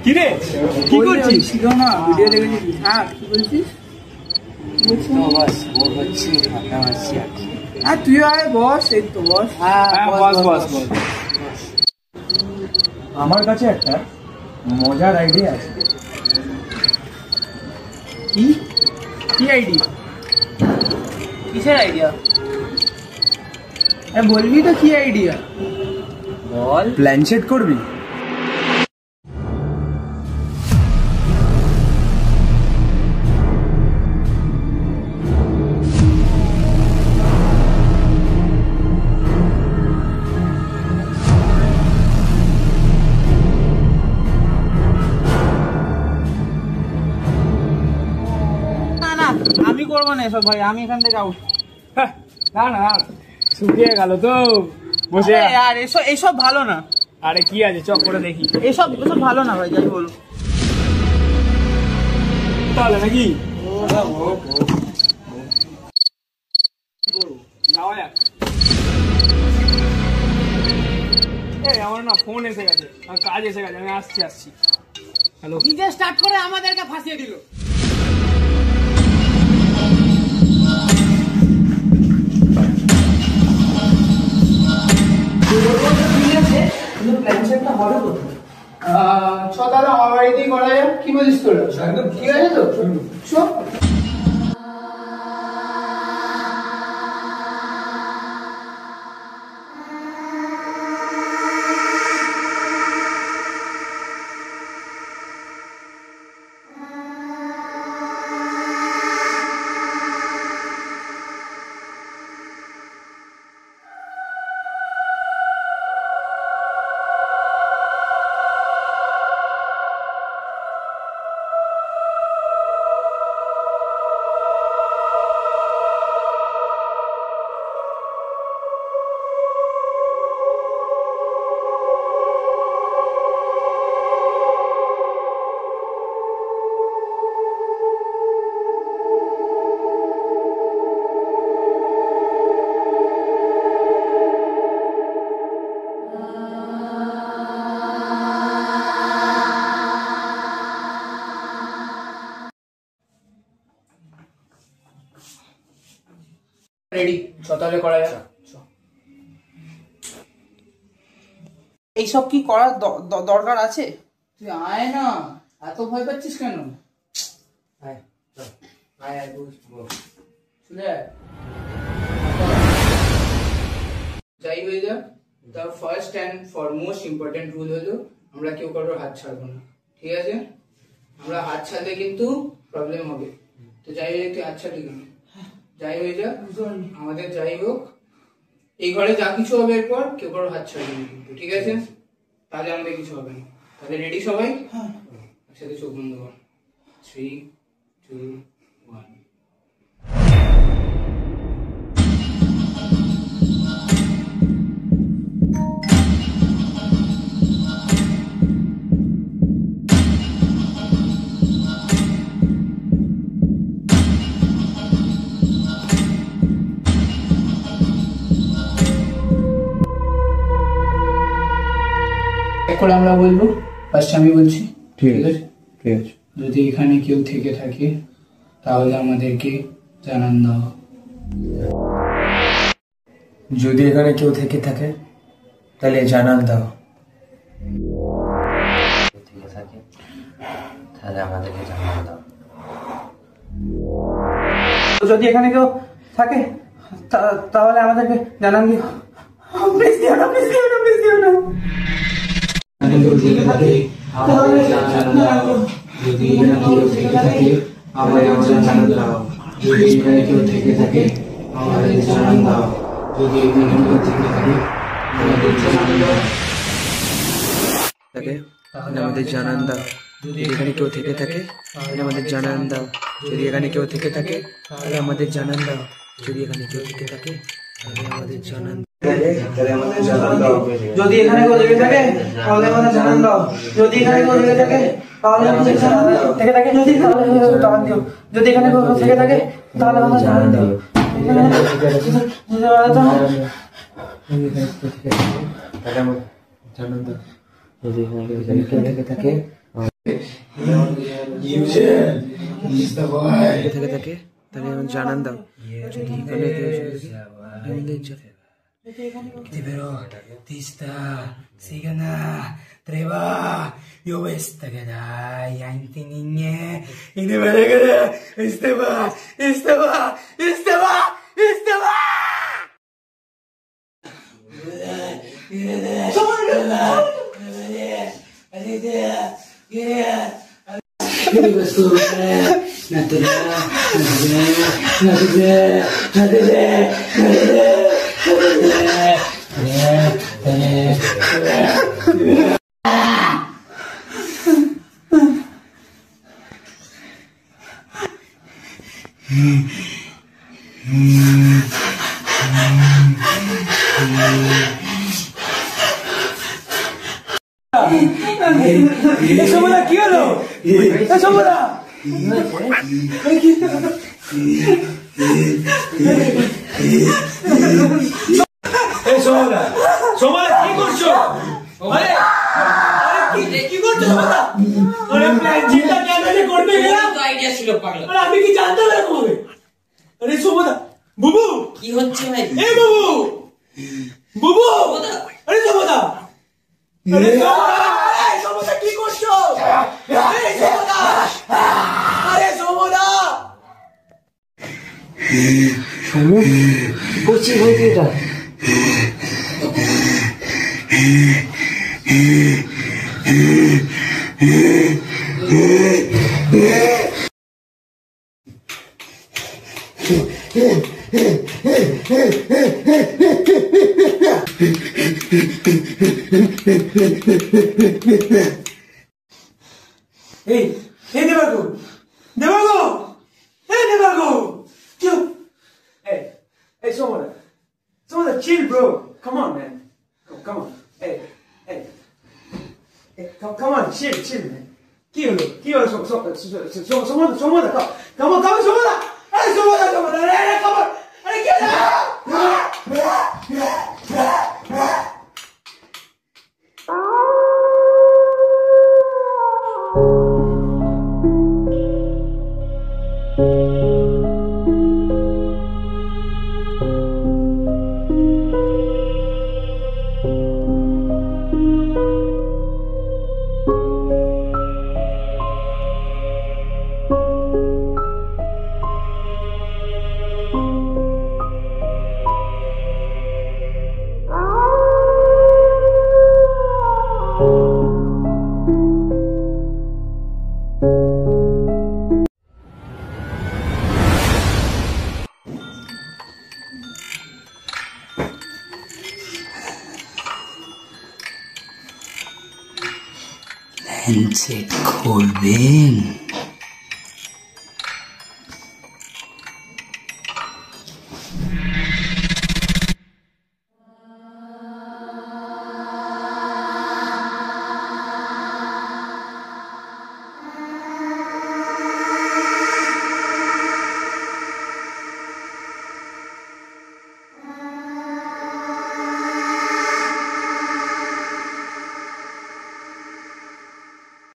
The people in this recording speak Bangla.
কি রে কি করছিস? ছিল না ভিডিও দেখেছি। হ্যাঁ কি বলছিস? বস বোর হচ্ছি, ফাঁকা আছি আর কি। হ্যাঁ তুই আয় বস, এই তো বস। হ্যাঁ বস বস বস। আমার কাছে একটা মজার আইডিয়া আছে। কি কি আইডিয়া? কিসের আইডিয়া? বলবি তো কি আইডিয়া বল। প্ল্যান সেট করবি? আমি করবো না এসব ভাই, আমি এখান থেকে আউট। না না না শুকিয়ে গেল তো বসে। আর এসব ভালো না। আরে কি আছে চক করে দেখি। এসব ভালো না ভাই, যাই বলো তাহলে নাকি যাওয়া যাক। এই আমার না ফোন এসে গেছে, আমার কাজ এসে গেছে, আমি আসছি। হ্যালো। নিজে স্টার্ট করে আমাদেরকে ফাঁসিয়ে দিল। তাহলে আমার বাড়িতেই করা যাক, কি বলিস তোরা? একদম ঠিক আছে তো? চল। রেডি, তাহলে করা যাক। এইসব কি করার দরকার আছে? তুই আয় না, এত ভয় পাচ্ছিস কেন? যাই হয়ে যাক, the first and foremost important rule হলো আমরা কেউ কারোর হাত ছাড়বো না, ঠিক আছে? আমরা হাত ছাড়লে কিন্তু প্রবলেম হবে। তো যাই হয়ে তুই হাত ছাড়লি কেন? যাই হয়ে যাক, আমাদের যাই হোক, এই ঘরে যা কিছু হবে এরপর কেউ কারোর হাত ছাড়বে না কিন্তু, ঠিক আছে? তাহলে আমাদের কিছু হবে না। তাহলে রেডি সবাই? একসাথে চোখ বন্ধ কর। 3, 2, 1। করে আমরা বলবো, ফার্স্ট আমি বলছি, ঠিক আছে? ঠিক আছে। যদি এখানে কেউ থেকে থাকে তাহলে আমাদেরকে জানান দাও। যদি এখানে কেউ থেকে থাকে তাহলে জানান দাও। থেকে থাকে তাহলে আমাদেরকে জানান দাও। যদি এখানে কেউ থাকে তাহলে আমাদেরকে জানান দিও। প্লিজ দিও না, প্লিজ দিও না, প্লিজ দিও না। যদি এখানে কেউ থেকে থাকে আমাদের জানান দাও। যদি এখানে কেউ থেকে থাকে আমাদের জানান দাও। যদি এখানে কেউ থেকে থাকে আমাদের জানান দাও। তাহলে আমাদের জানান দাও। যদি এখানে কেউ থেকে থাকে তাহলে আমাদের জানান দাও। যদি এখানে কেউ থেকে থাকে তাহলে আমাদের জানান দাও। যদি এখানে কেউ থেকে থাকে তাহলে আমাদের জানান দাও। যদি এখানে কেউ থেকে থাকে তাহলে আমাদের জানান দাও। যদি এখানে কেউ থেকে থাকে তাহলে আমাদের জানান দাও। থেকে থাকে যদি তাহলে জানান দিও। যদি এখানে কেউ থেকে থাকে তাহলে আমাদের জানান দাও। তাহলে আমাদের জানান দাও। যদি এখানে কেউ থেকে থাকে থেকে থাকে তাহলে আমাদের জানান দাও। যদি এখানে কেউ Però ti sta sigana treba io questa che dai antininye in veregere isteva Somoda কি হলো? Somoda Somoda কি করছো? আরে কি করছো Somoda? আরে প্ল্যান চিন্তা কেন করতে গেলাম? তো আইডিয়া ছিল পাগলা। আরে আমি কি জানতাম না তোমাকে? আরে Somoda বুবু কি হচ্ছে ভাই? এই বুবু আরে Somoda আরে Somoda কি করছো? আরে Somoda করছি বলছি এটা Hey, Devago! Hey, Somoda, chill, bro. Come on, man. Come on. Hey, come on, chill, man. কি হলো Somoda, come on, Somoda. Hey, Somoda, come on. Hey, get handset খুলবেন।